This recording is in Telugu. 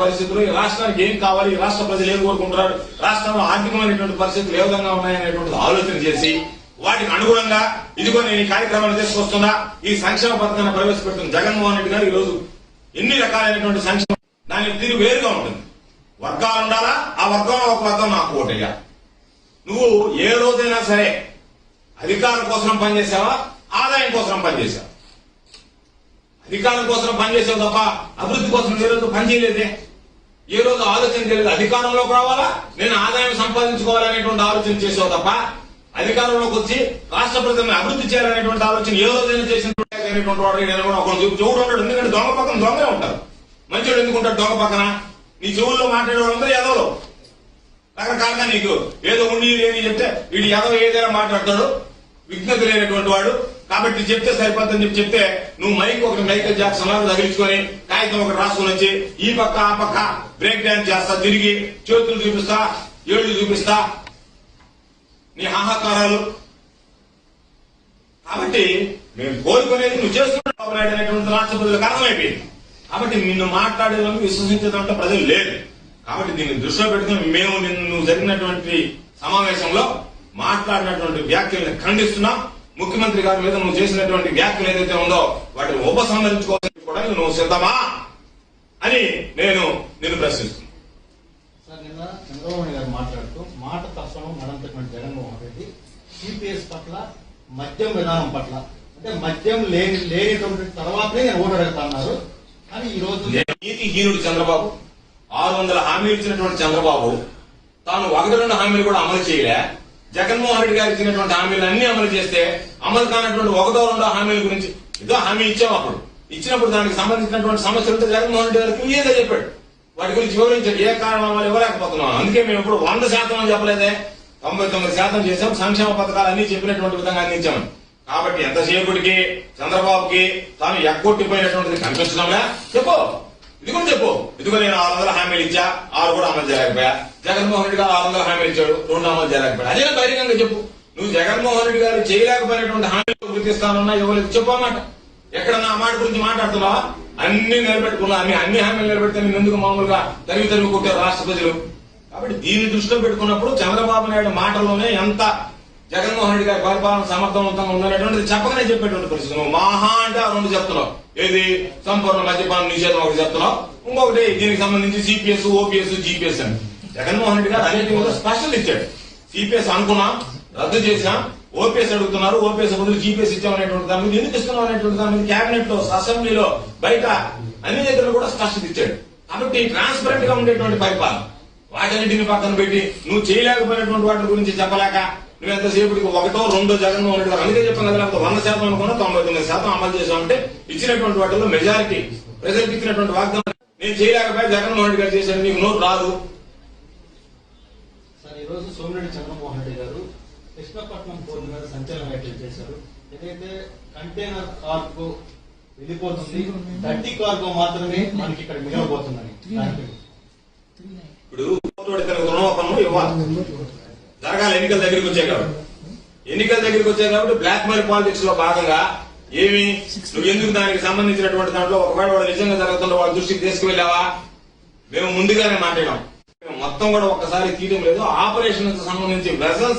పరిస్థితులు, ఈ రాష్ట్రానికి ఏం కావాలి, ఈ రాష్ట్ర ప్రజలు ఏం కోరుకుంటున్నారు, రాష్ట్రంలో ఆర్థికమైనటువంటి పరిస్థితులు ఏ విధంగా ఉన్నాయనేటువంటి ఆలోచన చేసి వాటికి అనుగుణంగా ఇదిగో నేను ఈ కార్యక్రమాన్ని తీసుకొస్తున్నా, ఈ సంక్షేమ పథకాన్ని ప్రవేశపెడుతున్న జగన్మోహన్ రెడ్డి గారు ఈ రోజు ఎన్ని రకాలైనటువంటి సంక్షేమ దానికి తీరు వేరుగా ఉంటుంది. వర్గాలు ఉండాలా, ఆ వర్గంలో ఒక వర్గం నాకు ఓటయ్యా. నువ్వు ఏ రోజైనా సరే అధికారం కోసం పనిచేసావా, ఆదాయం కోసం పనిచేసావా? అధికారం కోసం పనిచేసావు తప్ప అభివృద్ధి కోసం ఏ రోజు పనిచేయలేదే, ఏ రోజు ఆలోచన చేయలేదు. అధికారంలోకి రావాలా, నేను ఆదాయం సంపాదించుకోవాలనేటువంటి ఆలోచన చేసావు తప్ప అధికారంలోకి వచ్చి రాష్ట్ర ప్రజలను అభివృద్ధి చేయాలనేటువంటి ఆలోచన ఏ రోజైనా చేసినటువంటి వాడు నేను కూడా ఒక చెవుడు ఉంటాడు. ఎందుకంటే దొంగ పక్కన దొంగలే ఉంటారు, మంచివాడు ఎందుకుంటాడు దొంగ పక్కన? నీ చెవుల్లో మాట్లాడే వాళ్ళందరూ ఎదవలు. రకరకాలుగా నీకు ఏదో ఉండి లేని చెప్తే వీడు ఎదవ ఏదైనా మాట్లాడతాడు, విజ్ఞత లేనటువంటి వాడు. కాబట్టి చెప్తే సరిపోద్దని చెప్తే నువ్వు మైకల్ జాక్సన్ లాగా తగిలించుకొని కాగితం ఒకటి రాసుకుని వచ్చి ఈ పక్క ఆ పక్క బ్రేక్ డాన్స్ చేస్తా, తిరిగి చేతులు చూపిస్తా, ఏళ్లు చూపిస్తా, నీ హాహాకారాలు. కాబట్టి మేము కోరుకునేది నువ్వు చేస్తున్నాడు బాబు నాయుడు అనేటువంటి రాష్ట్ర ప్రజలకు అర్థమైపోయింది. కాబట్టి నిన్ను మాట్లాడేదాన్ని విశ్వసించేదంటే ప్రజలు లేదు. కాబట్టి దీన్ని దృష్టిలో పెట్టుకుని మేము నువ్వు జరిగినటువంటి సమావేశంలో మాట్లాడినటువంటి వ్యాఖ్యలను ఖండిస్తున్నాం. ముఖ్యమంత్రి గారి మీద నువ్వు చేసినటువంటి వ్యాఖ్యలు ఏదైతే ఉందో వాటిని ఉపసంహరించుకోవాలని కూడా నువ్వు సిద్ధమా అని నేను ప్రశ్నిస్తున్నాను. సార్, నిన్న చంద్రబాబు గారు మాట్లాడుతూ మాట తప్పను మడంతటువంటి జగన్మోహన్ రెడ్డి సిపిఎస్ పట్ల, మద్యం విధానం పట్ల, అంటే మద్యం లేనిటువంటి తర్వాతనే నేను ఓటు అడుగుతున్నారు అని ఈ రోజు నీతిహీనుడు చంద్రబాబు. 600 హామీలు ఇచ్చినటువంటి చంద్రబాబు తాను 1-2 హామీలు కూడా అమలు చేయలే. జగన్మోహన్ రెడ్డి గారు ఇచ్చినటువంటి హామీలు అన్ని అమలు చేస్తే అమలు కానటువంటి 1-2 హామీల గురించి ఏదో హామీ ఇచ్చాం. అప్పుడు ఇచ్చినప్పుడు దానికి సంబంధించినటువంటి సమస్యలు ఉంటే జగన్మోహన్ రెడ్డి గారు క్లియర్గా చెప్పాడు, వాటి గురించి వివరించాడు. ఏ కారణం వల్ల ఇవ్వలేకపోతున్నాం. అందుకే మేము ఇప్పుడు 100% అని చెప్పలేదే, 99% చేసాం. సంక్షేమ పథకాలు అన్ని చెప్పినటువంటి విధంగా అందించాము. కాబట్టి ఎంతసేపటికి చంద్రబాబుకి తాను ఎక్కొట్టిపోయినటువంటిది కనిపించడంలే. చెప్పు, ఇది కూడా చెప్పు. ఇదిగో నేను 600 హామీలు ఇచ్చా, 6 కూడా అమలు చేయలేకపోయా. జగన్మోహన్ రెడ్డి గారు 600 హామీలు ఇచ్చాడు, 2 అమలు చేయలేకపోయా. అదే బహిరంగంగా చెప్పు. నువ్వు జగన్మోహన్ రెడ్డి గారు చేయలేకపోయినటువంటి హామీలు గుర్తిస్తానన్నా ఇవ్వలేదు చెప్పు అన్నమాట. ఎక్కడన్నా ఆ మాట గురించి మాట్లాడుతున్నావా? అన్ని నిలబెట్టుకున్నా, అన్ని హామీలు నిలబెడితే నేను ఎందుకు మామూలుగా తరిగి కొట్టారు రాష్ట్ర ప్రజలు. కాబట్టి దీన్ని దృష్టిలో పెట్టుకున్నప్పుడు చంద్రబాబు నాయుడు మాటల్లోనే ఎంత జగన్మోహన్ రెడ్డి గారి పరిపాలన సమర్థవంతంగా ఉందనేటువంటిది చెప్పగానే చెప్పేటువంటి పరిస్థితి. నువ్వు మహా అంటే ఆ 2 చెప్తున్నావు. ఏది సంపూర్ణ మద్యపాన నిషేధం ఒకటి చెప్తున్నావు, ఇంకొకటి దీనికి సంబంధించి సిపిఎస్, ఓపీఎస్, జీపీఎస్ అని. జగన్మోహన్ రెడ్డి గారు అనేక స్పష్టత ఇచ్చాడు. సిపిఎస్ అనుకున్నాం, రద్దు చేసినా, ఓపీఎస్ అడుగుతున్నారు, ఓపీఎస్ బదులు జీపీఎస్ ఇచ్చామనేటువంటి దాని మీద, ఎందుకు ఇస్తున్నాం అనేటువంటి దాని మీద కేబినెట్ లో, అసెంబ్లీలో, బయట అన్ని దగ్గర కూడా స్పష్టత ఇచ్చాడు. కాబట్టి ట్రాన్స్పరెంట్ గా ఉండేటువంటి పరిపాలన వాటన్నిటిని పక్కన పెట్టి నువ్వు చేయలేకపోయినటువంటి వాటి గురించి చెప్పలేక నువ్వు ఎంతసేపటికి 1-2 జగన్మోహన్ రెడ్డి గారు అందుకే చెప్పాను కదా, లేకపోతే 100% అనుకున్నా 99% అమలు చేశామంటే ఇచ్చినటువంటి వాటిలో మెజారిటీ ప్రజలకు ఇచ్చినటువంటి వాగ్దానం నేను చేయలేకపోయా, జగన్మోహన్ రెడ్డి గారు చేశాను, నీకు నోటు రాదు. సార్, ఈ రోజు సోమిరెడ్డి చంద్రమోహన్ రెడ్డి గారు కృష్ణపట్నం పోర్టు మీద సంచలన వ్యాఖ్యలు చేశారు. ఏదైతే కంటైనర్ కార్గో వెళ్ళిపోతుంది, డర్టీ కార్గో మాత్రమే మనకి ఇక్కడ మిగలబోతుందని. ఇప్పుడు రుణమాపనం ఇవ్వాలి, జరగాలి. ఎన్నికల దగ్గరికి వచ్చాయి కాబట్టి బ్లాక్ మనీ పాలిటిక్స్ లో భాగంగా ఏమి నువ్వు ఎందుకు దానికి సంబంధించినటువంటి దాంట్లో ఒకవేళ వాడు నిజంగా జరుగుతున్న వాళ్ళ దృష్టికి తీసుకువెళ్ళావా? మేము ముందుగానే మాట్లాడాం. మొత్తం కూడా ఒక్కసారి తీయడం లేదు. ఆపరేషన్ సంబంధించి వెసల్స్